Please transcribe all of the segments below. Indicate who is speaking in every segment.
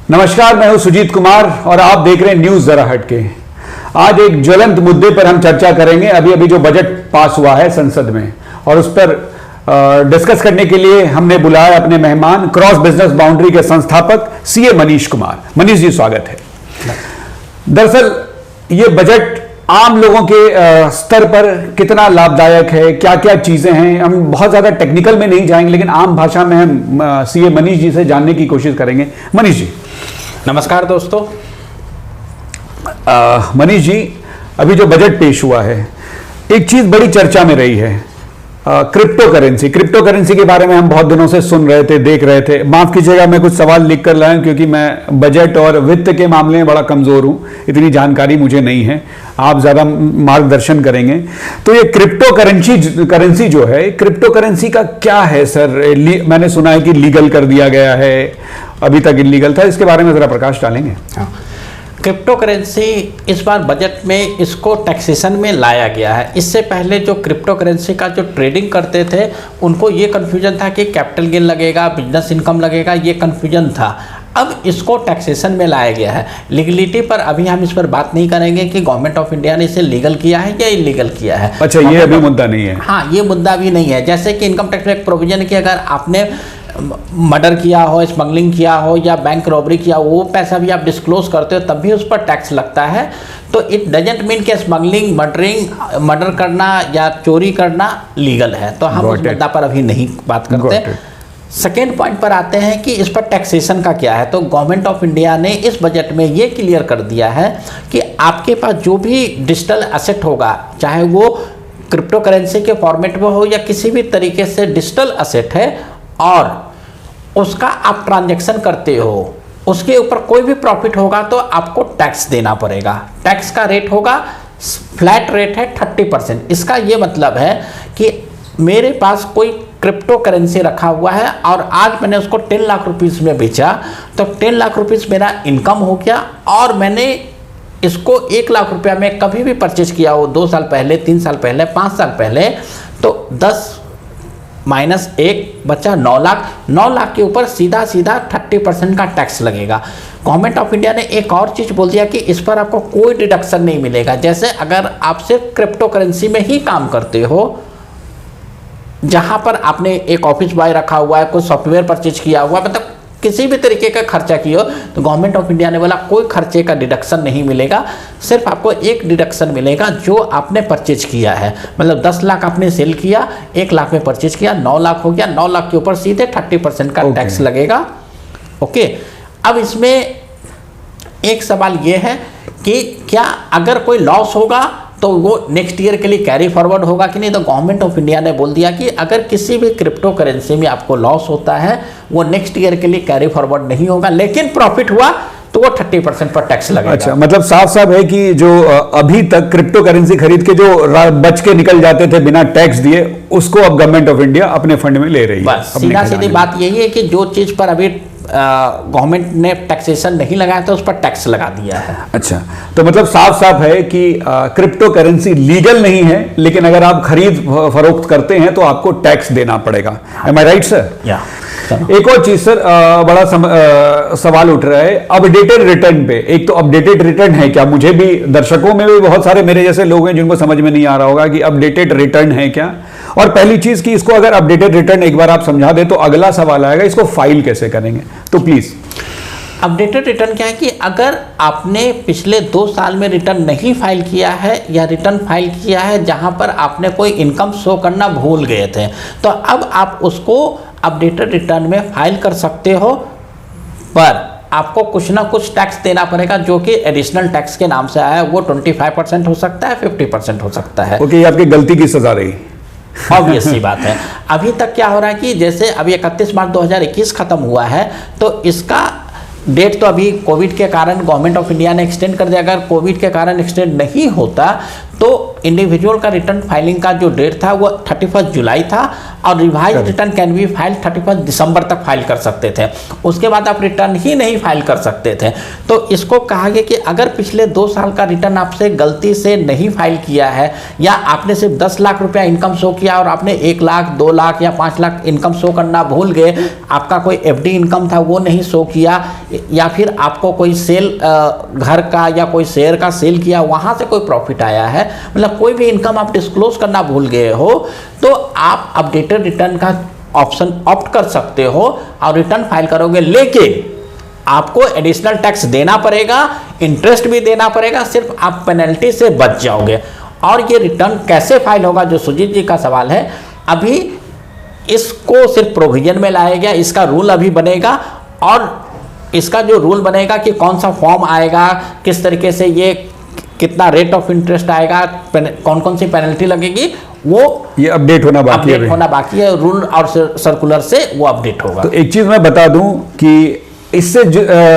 Speaker 1: नमस्कार, मैं हूं सुजीत कुमार और आप देख रहे हैं न्यूज जरा हटके। आज एक ज्वलंत मुद्दे पर हम चर्चा करेंगे। अभी जो बजट पास हुआ है संसद में, और उस पर डिस्कस करने के लिए हमने बुलाया अपने मेहमान, क्रॉस बिजनेस बाउंड्री के संस्थापक सीए मनीष कुमार। मनीष जी, स्वागत है। दरअसल ये बजट आम लोगों के स्तर पर कितना लाभदायक है, क्या क्या चीजें हैं, हम बहुत ज्यादा टेक्निकल में नहीं जाएंगे, लेकिन आम भाषा में हम सीए मनीष जी से जानने की कोशिश करेंगे। मनीष जी
Speaker 2: नमस्कार दोस्तों।
Speaker 1: मनीष जी, अभी जो बजट पेश हुआ है, एक चीज बड़ी चर्चा में रही है, क्रिप्टो करेंसी के बारे में हम बहुत दिनों से सुन रहे थे, देख रहे थे। माफ कीजिएगा, मैं कुछ सवाल लिख कर लाया हूं क्योंकि मैं बजट और वित्त के मामले में बड़ा कमजोर हूं, इतनी जानकारी मुझे नहीं है, आप ज्यादा मार्गदर्शन करेंगे। तो ये क्रिप्टो करेंसी जो है, क्रिप्टो करेंसी का क्या है सर? मैंने सुना है कि लीगल कर दिया गया है, अभी तक इलीगल था, इसके बारे में जरा प्रकाश डालेंगे।
Speaker 2: क्रिप्टो करेंसी इस बार बजट में इसको टैक्सेशन में लाया गया है। इससे पहले जो क्रिप्टो करेंसी का जो ट्रेडिंग करते थे उनको ये कन्फ्यूजन था कि कैपिटल गेन लगेगा, बिजनेस इनकम लगेगा, ये कन्फ्यूजन था। अब इसको टैक्सेशन में लाया गया है। लीगलिटी पर अभी हम इस पर बात नहीं करेंगे कि गवर्नमेंट ऑफ इंडिया ने इसे लीगल किया है या इलीगल किया है।
Speaker 1: अच्छा, ये अभी मुद्दा नहीं है।
Speaker 2: हाँ, ये मुद्दा भी नहीं है। जैसे कि इनकम टैक्स में एक प्रोविजन कि अगर आपने मर्डर किया हो, स्मगलिंग किया हो या बैंक रॉबरी किया हो, वो पैसा भी आप डिस्क्लोज करते हो तब भी उस पर टैक्स लगता है। तो इट डजेंट मीन कि स्मगलिंग, मर्डर करना या चोरी करना लीगल है। तो हम उस मुद्दा पर अभी नहीं बात करते। सेकेंड पॉइंट पर आते हैं कि इस पर टैक्सेशन का क्या है। तो गवर्नमेंट ऑफ इंडिया ने इस बजट में ये क्लियर कर दिया है कि आपके पास जो भी डिजिटल एसेट होगा, चाहे वो क्रिप्टो करेंसी के फॉर्मेट में हो या किसी भी तरीके से डिजिटल एसेट है, और उसका आप ट्रांजैक्शन करते हो, उसके ऊपर कोई भी प्रॉफिट होगा तो आपको टैक्स देना पड़ेगा। टैक्स का रेट होगा, फ्लैट रेट है 30%। इसका ये मतलब है कि मेरे पास कोई क्रिप्टो करेंसी रखा हुआ है और आज मैंने उसको 10 लाख रुपीस में बेचा, तो 10 लाख रुपीस मेरा इनकम हो गया। और मैंने इसको 1 लाख रुपया में कभी भी परचेज किया हो, 2 साल पहले, 3 साल पहले, 5 साल पहले, तो 10 माइनस 1 बचा 9 लाख। 9 लाख के ऊपर सीधा 30% का टैक्स लगेगा। गवर्नमेंट ऑफ इंडिया ने एक और चीज़ बोल दिया कि इस पर आपको कोई डिडक्शन नहीं मिलेगा। जैसे अगर आप सिर्फ क्रिप्टो करेंसी में ही काम करते हो, जहां पर आपने एक ऑफिस बॉय रखा हुआ है, कोई सॉफ्टवेयर परचेज किया हुआ, मतलब किसी भी तरीके का खर्चा किया हो, तो गवर्नमेंट ऑफ इंडिया ने बोला कोई खर्चे का डिडक्शन नहीं मिलेगा। सिर्फ आपको एक डिडक्शन मिलेगा जो आपने परचेज किया है। मतलब 10 लाख आपने सेल किया, 1 लाख में परचेज किया, 9 लाख हो गया। 9 लाख के ऊपर सीधे 30% का टैक्स लगेगा। ओके, अब इसमें एक सवाल यह है कि क्या अगर कोई लॉस होगा तो वो नेक्स्ट ईयर के लिए कैरी फॉरवर्ड होगा कि नहीं। तो गवर्नमेंट ऑफ इंडिया ने बोल दिया कि अगर किसी भी क्रिप्टो करेंसी में आपको लॉस होता है, वो नेक्स्ट ईयर के लिए कैरी फॉरवर्ड नहीं होगा, लेकिन प्रॉफिट हुआ तो वो 30% पर टैक्स लगेगा।
Speaker 1: अच्छा, मतलब साफ साफ है कि जो अभी तक क्रिप्टो करेंसी खरीद के जो बच के निकल जाते थे बिना टैक्स दिए, उसको अब गवर्नमेंट ऑफ इंडिया अपने फंड में ले रही है।
Speaker 2: बस सीधा सीधी बात यही है कि जो चीज पर अभी गवर्नमेंट ने टैक्सेशन नहीं लगाया तो उस पर टैक्स लगा दिया है।
Speaker 1: अच्छा, तो मतलब साफ साफ है कि क्रिप्टो करेंसी लीगल नहीं है, लेकिन अगर आप खरीद फरोख्त करते हैं तो आपको टैक्स देना पड़ेगा। एम आई राइट सर?
Speaker 2: या
Speaker 1: एक और चीज सर, बड़ा सवाल उठ रहा है अपडेटेड रिटर्न पे। एक तो अपडेटेड रिटर्न है क्या? मुझे भी, दर्शकों में भी बहुत सारे मेरे जैसे लोग हैं जिनको समझ में नहीं आ रहा होगा कि अपडेटेड रिटर्न है क्या। और पहली चीज कि इसको अगर अपडेटेड रिटर्न एक बार आप समझा दें तो अगला सवाल आएगा इसको फाइल कैसे करेंगे, तो प्लीज।
Speaker 2: अपडेटेड रिटर्न क्या है कि अगर आपने पिछले 2 साल में रिटर्न नहीं फाइल किया है या रिटर्न फाइल किया है जहां पर आपने कोई इनकम शो करना भूल गए थे, तो अब आप उसको अपडेटेड रिटर्न में फाइल कर सकते हो, पर आपको कुछ ना कुछ टैक्स देना पड़ेगा जो कि एडिशनल टैक्स के नाम से आया है। वो 25% हो सकता है, 50% हो सकता है।
Speaker 1: ओके, आपकी गलती की सजा रही।
Speaker 2: ऑब्वियस सी बात है। अभी तक क्या हो रहा है कि जैसे अभी 31 मार्च 2021 खत्म हुआ है, तो इसका डेट तो अभी कोविड के कारण गवर्नमेंट ऑफ इंडिया ने एक्सटेंड कर दिया। अगर कोविड के कारण एक्सटेंड नहीं होता तो इंडिविजुअल का रिटर्न फाइलिंग का जो डेट था वो 31 जुलाई था, और revise return can be file 31 दिसंबर तक फाइल कर सकते थे, उसके बाद आप रिटर्न ही नहीं फाइल कर सकते थे। तो इसको कहा गया कि अगर पिछले 2 साल का रिटर्न आपसे गलती से नहीं फाइल किया है, या आपने सिर्फ 10 लाख रुपया इनकम शो किया और आपने 1 लाख 2 लाख या 5 लाख इनकम शो करना भूल गए, आपका कोई एफडी इनकम था वो नहीं शो किया, या फिर आपको कोई सेल घर का या कोई शेयर का सेल किया, वहाँ से कोई प्रॉफिट आया है, मतलब कोई भी इनकम आप डिस्क्लोज करना भूल गए हो, तो आप अपडेटेड रिटर्न का ऑप्शन ऑप्ट कर सकते हो और रिटर्न फाइल करोगे। लेकिन आपको एडिशनल टैक्स देना पड़ेगा, इंटरेस्ट भी देना पड़ेगा, सिर्फ आप पेनल्टी से बच जाओगे। और ये रिटर्न कैसे फाइल होगा, जो सुजीत जी का सवाल है, अभी इसको सिर्फ प्रोविजन में लाया गया, इसका रूल अभी बनेगा, और इसका जो रूल बनेगा कि कौन सा फॉर्म आएगा, किस तरीके से ये कितना रेट ऑफ इंटरेस्ट आएगा, कौन कौन सी पेनल्टी लगेगी, वो
Speaker 1: ये अपडेट होना बाकी है,
Speaker 2: रूल और सर्कुलर से वो अपडेट होगा।
Speaker 1: तो एक चीज मैं बता दूं कि इससे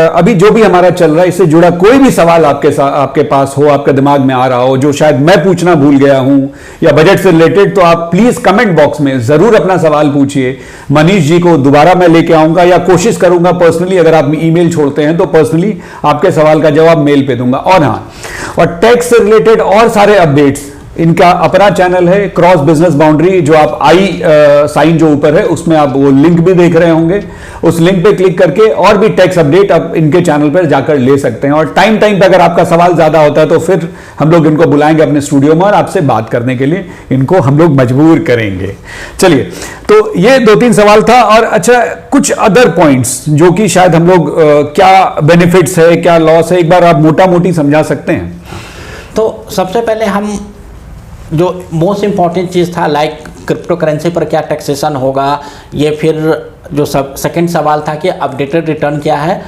Speaker 1: अभी जो भी हमारा चल रहा है, इससे जुड़ा कोई भी सवाल आपके पास हो, आपके दिमाग में आ रहा हो, जो शायद मैं पूछना भूल गया हूं या बजट से रिलेटेड, तो आप प्लीज कमेंट बॉक्स में जरूर अपना सवाल पूछिए। मनीष जी को दोबारा मैं लेके आऊंगा, या कोशिश करूंगा पर्सनली, अगर आप ईमेल छोड़ते हैं तो पर्सनली आपके सवाल का जवाब मेल पे दूंगा। और हाँ, और टैक्स से रिलेटेड और सारे अपडेट्स, इनका अपना चैनल है क्रॉस बिजनेस बाउंड्री, जो आप आई साइन जो ऊपर है उसमें आप वो लिंक भी देख रहे होंगे, उस लिंक पे क्लिक करके और भी टैक्स अपडेट आप इनके चैनल पर जाकर ले सकते हैं। और टाइम पे अगर आपका सवाल ज्यादा होता है तो फिर हम लोग इनको बुलाएंगे अपने स्टूडियो में और आपसे बात करने के लिए इनको हम लोग मजबूर करेंगे। चलिए, तो ये 2-3 सवाल था। और अच्छा, कुछ अदर पॉइंट्स जो कि शायद हम लोग क्या बेनिफिट्स है, क्या लॉस है, एक बार आप मोटा मोटी समझा सकते हैं?
Speaker 2: तो सबसे पहले हम जो मोस्ट इम्पॉर्टेंट चीज़ था, लाइक क्रिप्टो करेंसी पर क्या टैक्सेशन होगा, ये फिर जो सेकंड सवाल था कि अपडेटेड रिटर्न क्या है,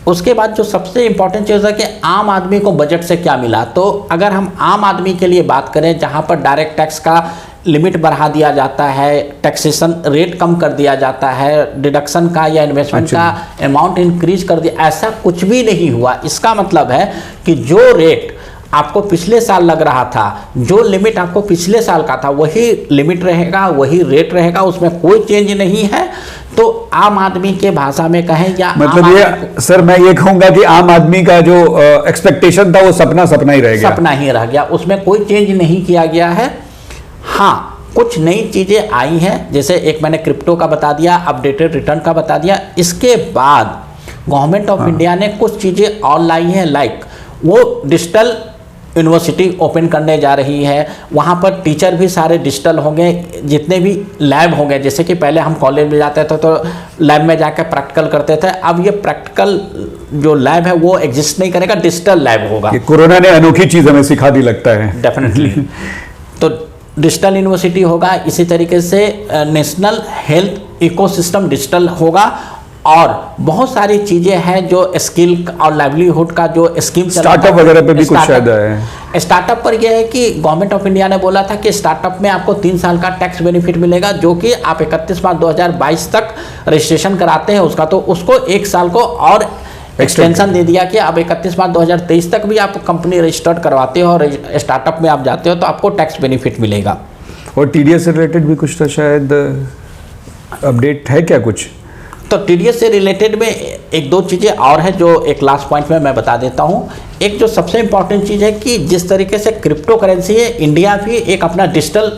Speaker 2: उसके बाद जो सबसे इम्पॉर्टेंट चीज़ है कि आम आदमी को बजट से क्या मिला। तो अगर हम आम आदमी के लिए बात करें, जहाँ पर डायरेक्ट टैक्स का लिमिट बढ़ा दिया जाता है, टैक्सेशन रेट कम कर दिया जाता है, डिडक्शन का या इन्वेस्टमेंट का अमाउंट इंक्रीज कर दिया, ऐसा कुछ भी नहीं हुआ। इसका मतलब है कि जो रेट आपको पिछले साल लग रहा था, जो लिमिट आपको पिछले साल का था, वही लिमिट रहेगा, वही रेट रहेगा, उसमें कोई चेंज नहीं है। तो आम आदमी के भाषा में कहें या
Speaker 1: मतलब ये सर, मैं ये कहूंगा कि आम आदमी का जो एक्सपेक्टेशन था वो सपना ही रह गया,
Speaker 2: सपना ही रह गया, उसमें कोई चेंज नहीं किया गया है। हाँ, कुछ नई चीज़ें आई हैं, जैसे एक मैंने क्रिप्टो का बता दिया, अपडेटेड रिटर्न का बता दिया। इसके बाद गवर्नमेंट ऑफ इंडिया ने कुछ चीज़ें और लाई हैं, लाइक वो डिजिटल यूनिवर्सिटी ओपन करने जा रही है, वहाँ पर टीचर भी सारे डिजिटल होंगे, जितने भी लैब होंगे, जैसे कि पहले हम कॉलेज में जाते थे तो लैब में जाकर प्रैक्टिकल करते थे, अब ये प्रैक्टिकल जो लैब है वो एग्जिस्ट नहीं करेगा, डिजिटल लैब होगा।
Speaker 1: कोरोना ने अनोखी चीज़ हमें सिखा दी लगता है।
Speaker 2: डेफिनेटली। तो डिजिटल यूनिवर्सिटी होगा, इसी तरीके से नेशनल हेल्थ इकोसिस्टम डिजिटल होगा, और बहुत सारी चीजें हैं जो स्किल और लाइवलीहुड का जो स्कीम
Speaker 1: स्टार्टअप वगैरह पे भी कुछ शायद है।
Speaker 2: स्टार्टअप पर यह है कि गवर्नमेंट ऑफ इंडिया ने बोला था कि स्टार्टअप में आपको 3 साल का टैक्स बेनिफिट मिलेगा, जो कि आप 31 मार्च 2022 तक रजिस्ट्रेशन कराते हैं उसका, तो उसको 1 साल को और एक्सटेंशन दे दिया कि अब 31 मार्च 2023 तक भी आप कंपनी रजिस्टर्ड करवाते हो और स्टार्टअप में आप जाते हो तो आपको टैक्स बेनिफिट मिलेगा।
Speaker 1: और टीडीएस से रिलेटेड भी कुछ तो शायद अपडेट है क्या कुछ?
Speaker 2: तो टीडीएस से रिलेटेड में 1-2 चीज़ें और है जो एक लास्ट पॉइंट में मैं बता देता हूँ। एक जो सबसे इम्पॉर्टेंट चीज़ है कि जिस तरीके से क्रिप्टो करेंसी है, इंडिया भी एक अपना डिजिटल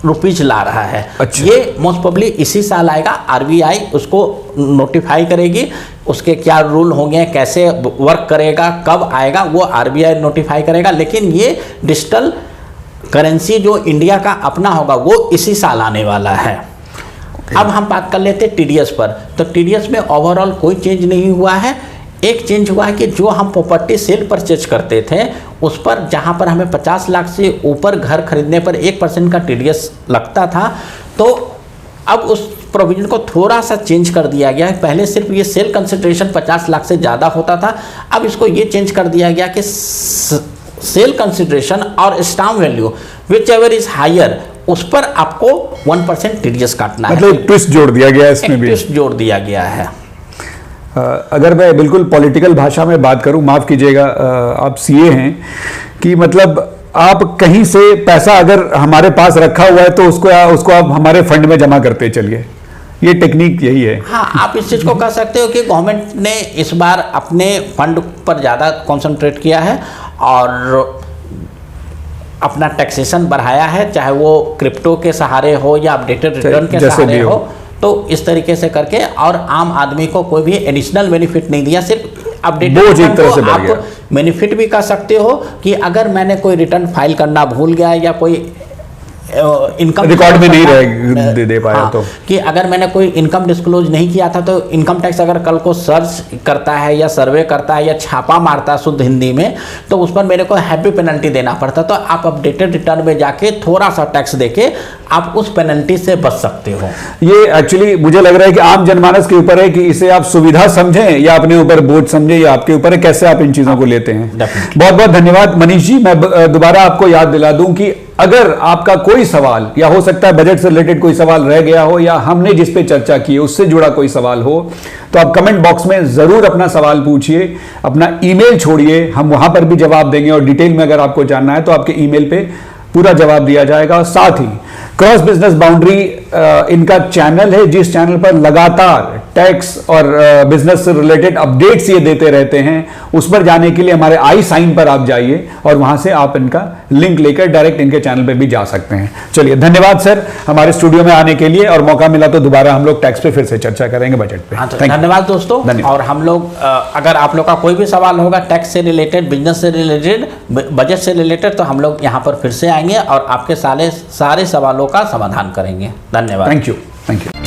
Speaker 2: रुपीज ला रहा है।
Speaker 1: अच्छा।
Speaker 2: ये मोस्ट प्रोबेबली इसी साल आएगा, आरबीआई उसको नोटिफाई करेगी, उसके क्या रूल होंगे, कैसे वर्क करेगा, कब आएगा, वो आरबीआई नोटिफाई करेगा। लेकिन ये डिजिटल करेंसी जो इंडिया का अपना होगा वो इसी साल आने वाला है। अब हम बात कर लेते हैं टीडीएस पर। तो टीडीएस में ओवरऑल कोई चेंज नहीं हुआ है। एक चेंज हुआ है कि जो हम प्रॉपर्टी सेल परचेज करते थे उस पर, जहां पर हमें 50 लाख से ऊपर घर खरीदने पर 1% का टीडीएस लगता था, तो अब उस प्रोविजन को थोड़ा सा चेंज कर दिया गया है। पहले सिर्फ ये सेल कंसिडरेशन 50 लाख से ज़्यादा होता था, अब इसको ये चेंज कर दिया गया कि सेल कंसिडरेशन और stamp value whichever is higher, उस पर आपको 1% टीडीएस काटना है।
Speaker 1: मतलब ट्विस्ट जोड़ दिया गया है इसमें भी,
Speaker 2: ट्विस्ट जोड़ दिया गया है।
Speaker 1: अगर मैं बिल्कुल पॉलिटिकल भाषा में बात करूं, माफ कीजिएगा, आप सीए हैं, कि मतलब आप कहीं से पैसा अगर हमारे पास रखा हुआ है तो उसको आप हमारे फंड में जमा करते चलिए, ये टेक्निक यही है।
Speaker 2: हाँ, आप इस चीज़ को कह सकते हो कि गवर्नमेंट ने इस बार अपने फंड पर ज़्यादा कंसंट्रेट किया है और अपना टैक्सेशन बढ़ाया है, चाहे वो क्रिप्टो के सहारे हो या अपडेटेड रिटर्न के सहारे हो। तो इस तरीके से करके और आम आदमी को कोई भी एडिशनल बेनिफिट नहीं दिया, सिर्फ अपडेटेड रिटर्न को आप बेनिफिट भी कह सकते हो कि अगर मैंने कोई रिटर्न फाइल करना भूल गया या कोई इनकम
Speaker 1: रिकॉर्ड में नहीं दे पाया, तो
Speaker 2: कि अगर मैंने कोई इनकम डिस्क्लोज नहीं किया था तो इनकम टैक्स अगर कल को सर्च करता है या सर्वे करता है या छापा मारता है शुद्ध हिंदी में, तो उस पर मेरे को हैवी पेनल्टी देना पड़ता। तो आप अपडेटेड रिटर्न में जाके थोड़ा सा टैक्स देके आप उस पेनल्टी से बच सकते हो।
Speaker 1: ये एक्चुअली मुझे लग रहा है कि आम जनमानस के ऊपर है कि इसे आप सुविधा समझें या अपने ऊपर बोझ समझें, या आपके ऊपर है कैसे आप इन चीजों को लेते हैं। बहुत बहुत धन्यवाद मनीष जी। मैं दोबारा आपको याद दिला दूं कि अगर आपका कोई सवाल, या हो सकता है बजट से रिलेटेड कोई सवाल रह गया हो, या हमने जिस पे चर्चा की है उससे जुड़ा कोई सवाल हो, तो आप कमेंट बॉक्स में जरूर अपना सवाल पूछिए, अपना ईमेल छोड़िए, हम वहां पर भी जवाब देंगे। और डिटेल में अगर आपको जानना है तो आपके ईमेल पे पूरा जवाब दिया जाएगा। साथ ही क्रॉस बिजनेस बाउंड्री इनका चैनल है, जिस चैनल पर लगातार टैक्स और बिजनेस से रिलेटेड अपडेट्स ये देते रहते हैं। उस पर जाने के लिए हमारे आई साइन पर आप जाइए और वहां से आप इनका लिंक लेकर डायरेक्ट इनके चैनल पर भी जा सकते हैं। चलिए, धन्यवाद सर हमारे स्टूडियो में आने के लिए, और मौका मिला तो दोबारा हम लोग टैक्स पे फिर से चर्चा करेंगे, बजट पे।
Speaker 2: तो धन्यवाद दोस्तों। और हम लोग अगर आप लोग का कोई भी सवाल होगा टैक्स से रिलेटेड, बिजनेस से रिलेटेड, बजट से रिलेटेड, तो हम लोग यहाँ पर फिर से आएंगे और आपके सारे सवालों का समाधान करेंगे। धन्यवाद।
Speaker 1: Thank you.